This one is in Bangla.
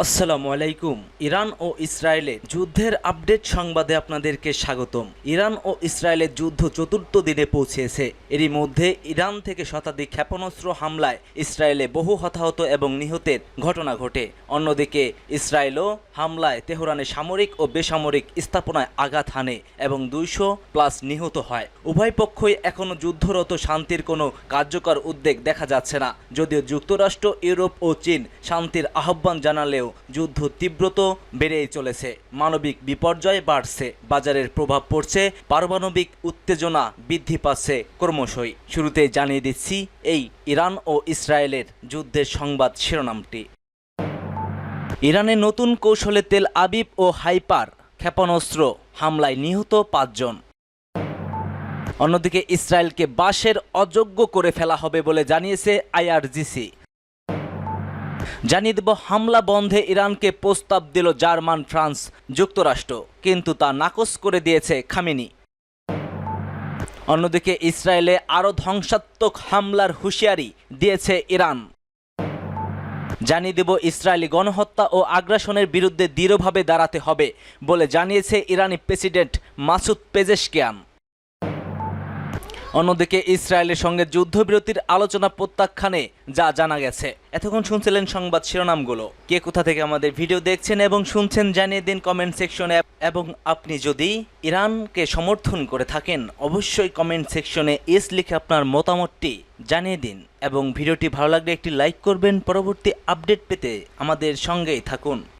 আসসালামু আলাইকুম। ইরান ও ইসরায়েলের যুদ্ধের আপডেট সংবাদে আপনাদেরকে স্বাগতম। ইরান ও ইসরায়েলের যুদ্ধ চতুর্থ দিনে পৌঁছেছে। এরই মধ্যে ইরান থেকে শতাধিক ক্ষেপণাস্ত্র হামলায় ইসরায়েলে বহু হতাহত এবং নিহতের ঘটনা ঘটে। অন্যদিকে ইসরায়েলও হামলায় তেহরানে সামরিক ও বেসামরিক স্থাপনায় আঘাত হানে এবং 200+ নিহত হয়। উভয় পক্ষই এখনও যুদ্ধরত, শান্তির কোনো কার্যকর উদ্যোগ দেখা যাচ্ছে না। যদিও যুক্তরাষ্ট্র, ইউরোপ ও চীন শান্তির আহ্বান জানালেও যুদ্ধ তীব্রতা বেড়েই চলেছে। মানবিক বিপর্যয় বাড়ছে, বাজারের প্রভাব পড়ছে, পারমাণবিক উত্তেজনা বৃদ্ধি পাচ্ছে ক্রমশই। শুরুতেই জানিয়ে দিচ্ছি এই ইরান ও ইসরায়েলের যুদ্ধের সংবাদ শিরোনামটি। ইরানের নতুন কৌশলে তেল আবিব ও হাইপার ক্ষেপণাস্ত্র হামলায় নিহত 5 জন। অন্যদিকে ইসরায়েলকে বাসের অযোগ্য করে ফেলা হবে বলে জানিয়েছে আইআরজিসি। জানিয়ে দেব, হামলা বন্ধে ইরানকে প্রস্তাব দিল জার্মান, ফ্রান্স, যুক্তরাষ্ট্র, কিন্তু তা নাকচ করে দিয়েছে খামেনি। অন্যদিকে ইসরায়েলে আরও ধ্বংসাত্মক হামলার হুঁশিয়ারি দিয়েছে ইরান। জানিয়ে দেব, ইসরায়েলি গণহত্যা ও আগ্রাসনের বিরুদ্ধে দৃঢ়ভাবে দাঁড়াতে হবে বলে জানিয়েছে ইরানি প্রেসিডেন্ট মাসুদ পেজেশকিয়ান। অন্যদিকে ইসরায়েলের সঙ্গে যুদ্ধবিরতির আলোচনা প্রত্যাখ্যানে যা জানা গেছে। এতক্ষণ শুনছিলেন সংবাদ শিরোনামগুলো। কে কোথা থেকে আমাদের ভিডিও দেখছেন এবং শুনছেন জানিয়ে দিন কমেন্ট সেকশনে। এবং আপনি যদি ইরানকে সমর্থন করে থাকেন অবশ্যই কমেন্ট সেকশনে এস লিখে আপনার মতামতটি জানিয়ে দিন। এবং ভিডিওটি ভালো লাগলে একটি লাইক করবেন। পরবর্তী আপডেট পেতে আমাদের সঙ্গেই থাকুন।